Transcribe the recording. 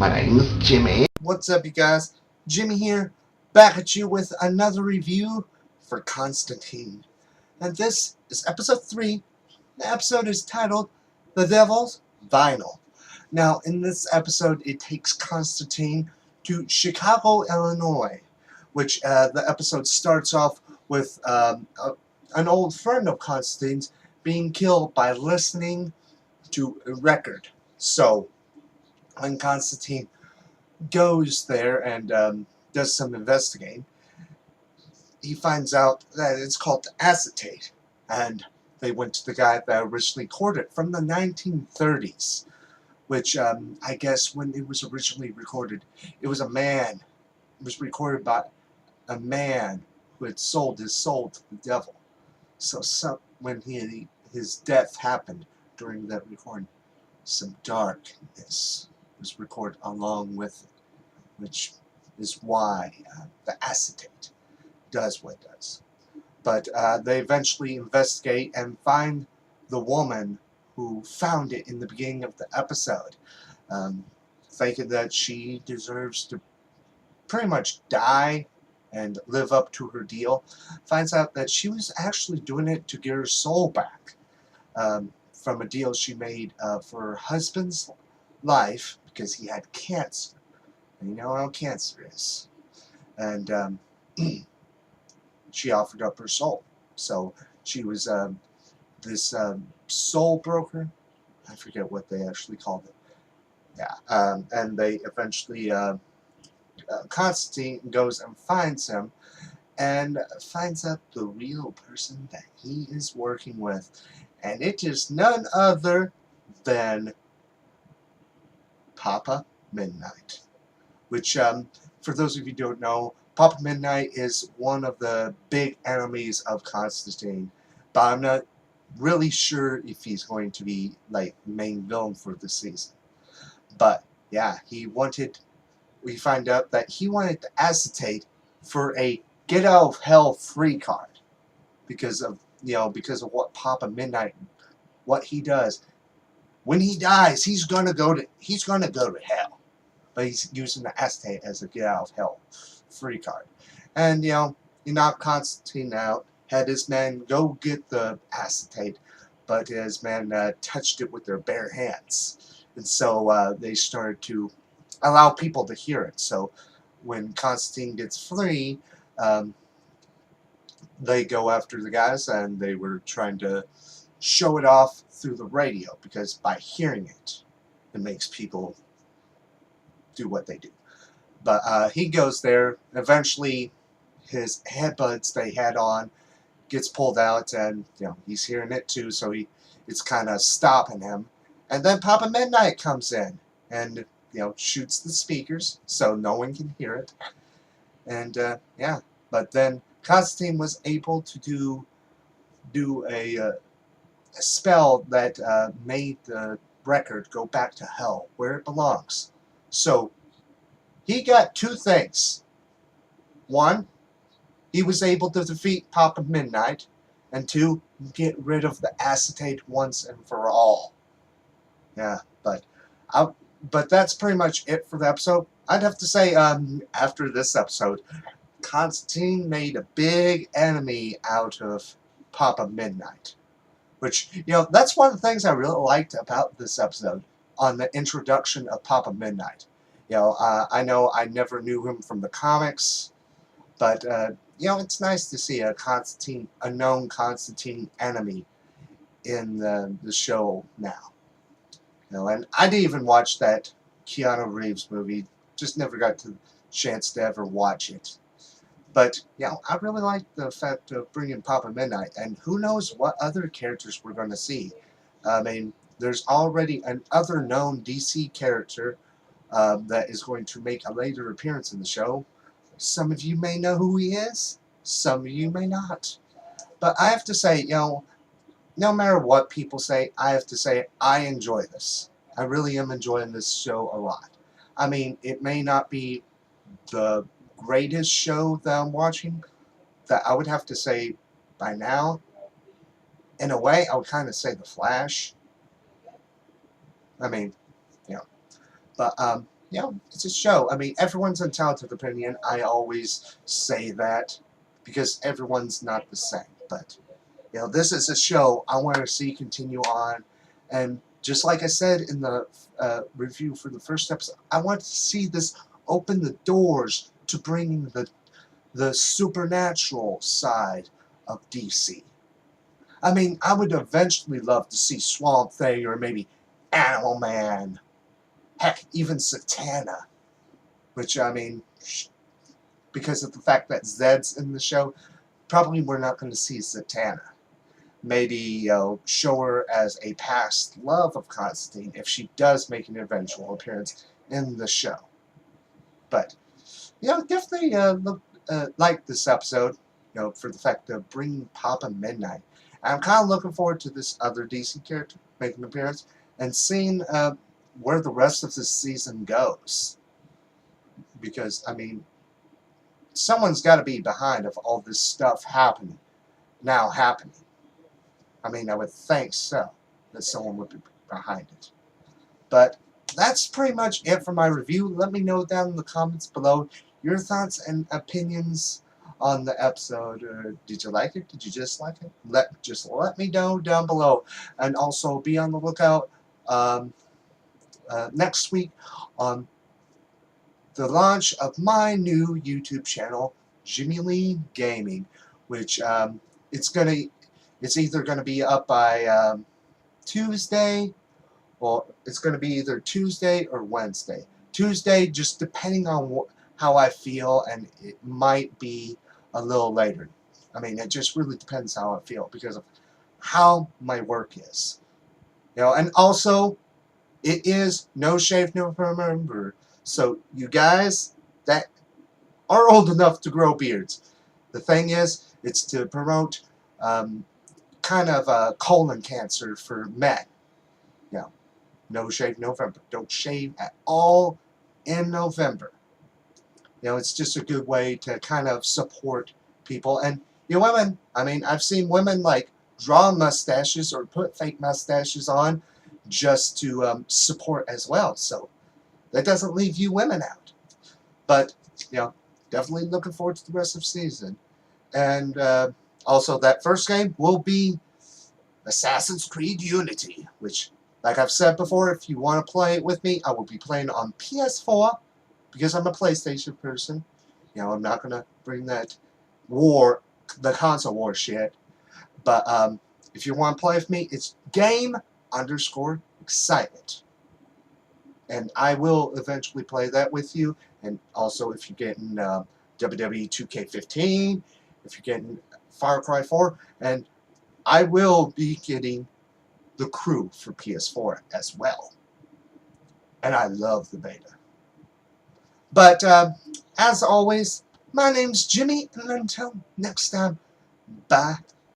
My name is Jimmy. What's up, you guys? Jimmy here, back at you with another review for Constantine. And this is episode 3. The episode is titled The Devil's Vinyl. Now, in this episode, it takes Constantine to Chicago, Illinois, which the episode starts off with an old friend of Constantine's being killed by listening to a record. So, when Constantine goes there and does some investigating, he finds out that it's called acetate, and they went to the guy that originally recorded it from the 1930s, which I guess when it was originally recorded, it was a man. It was recorded by a man who had sold his soul to the devil. So when his death happened during that recording, some darkness was recorded along with it, which is why the acetate does what it does. But they eventually investigate and find the woman who found it in the beginning of the episode, thinking that she deserves to pretty much die and live up to her deal. Finds out that she was actually doing it to get her soul back from a deal she made for her husband's life because he had cancer. And you know how cancer is. And she offered up her soul. So she was this soul broker. I forget what they actually called it. Yeah. And they eventually, Constantine goes and finds him and finds out the real person that he is working with. And it is none other than Papa Midnight. Which, for those of you who don't know, Papa Midnight is one of the big enemies of Constantine, but I'm not really sure if he's going to be like main villain for this season. But yeah, we find out that he wanted to acetate for a get out of hell free card because of what Papa Midnight, what he does. When he dies, he's gonna go to hell. But he's using the acetate as a get out of hell free card. And he knocked Constantine out, had his men go get the acetate, but his men touched it with their bare hands. And so they started to allow people to hear it. So when Constantine gets free, they go after the guys, and they were trying to show it off through the radio, because by hearing it, it makes people do what they do. But he goes there. Eventually, his headbuds they had on gets pulled out, and he's hearing it too. So it's kind of stopping him. And then Papa Midnight comes in and shoots the speakers so no one can hear it. And yeah, but then Constantine was able to do a spell that made the record go back to hell where it belongs. So he got 2 things. 1, he was able to defeat Papa Midnight, and 2, get rid of the acetate once and for all. Yeah, but that's pretty much it for the episode. I'd have to say, after this episode, Constantine made a big enemy out of Papa Midnight. Which, that's one of the things I really liked about this episode, on the introduction of Papa Midnight. I know I never knew him from the comics, but, it's nice to see a known Constantine enemy in the show now. And I didn't even watch that Keanu Reeves movie, just never got the chance to ever watch it. But, I really like the fact of bringing Papa Midnight, and who knows what other characters we're going to see. I mean, there's already another known DC character that is going to make a later appearance in the show. Some of you may know who he is, some of you may not. But I have to say, no matter what people say, I have to say I enjoy this. I really am enjoying this show a lot. I mean, it may not be the greatest show that I'm watching, that I would have to say by now, in a way, I would kind of say The Flash. I mean, but it's a show. I mean, everyone's entitled to opinion. I always say that because everyone's not the same. But, this is a show I want to see continue on. And just like I said in the review for the first episode, I want to see this open the doors to bringing the supernatural side of DC. I mean, I would eventually love to see Swamp Thing or maybe Animal Man. Heck, even Satana. Which, I mean, because of the fact that Zed's in the show, probably we're not going to see Satana. Maybe, show her as a past love of Constantine if she does make an eventual appearance in the show. But, definitely like this episode, for the fact of bringing Papa Midnight. And I'm kind of looking forward to this other DC character making an appearance and seeing where the rest of this season goes. Because, I mean, someone's got to be behind of all this stuff happening. I mean, I would think so, that someone would be behind it. But that's pretty much it for my review. Let me know down in the comments below your thoughts and opinions on the episode. Did you like it? Did you dislike it? Just let me know down below. And also be on the lookout next week on the launch of my new YouTube channel, Jimmy Lee Gaming, which it's either gonna be up by Tuesday, or it's gonna be either Tuesday or Wednesday. Tuesday, just depending on how I feel, and it might be a little later. I mean, it just really depends how I feel because of how my work is. And also, it is No Shave November. So you guys that are old enough to grow beards, the thing is, it's to promote kind of colon cancer for men. No Shave November. Don't shave at all in November. It's just a good way to kind of support people. And women, I mean, I've seen women like draw mustaches or put fake mustaches on just to support as well. So that doesn't leave you women out. But, definitely looking forward to the rest of the season. And also that first game will be Assassin's Creed Unity, which, like I've said before, if you want to play it with me, I will be playing on PS4 because I'm a PlayStation person. I'm not going to bring that the console war shit. But if you want to play with me, it's game_excitement. And I will eventually play that with you. And also, if you're getting WWE 2K15, if you're getting Far Cry 4, and I will be getting The Crew for PS4 as well. And I love the beta. But as always, my name's Jimmy, and until next time, bye.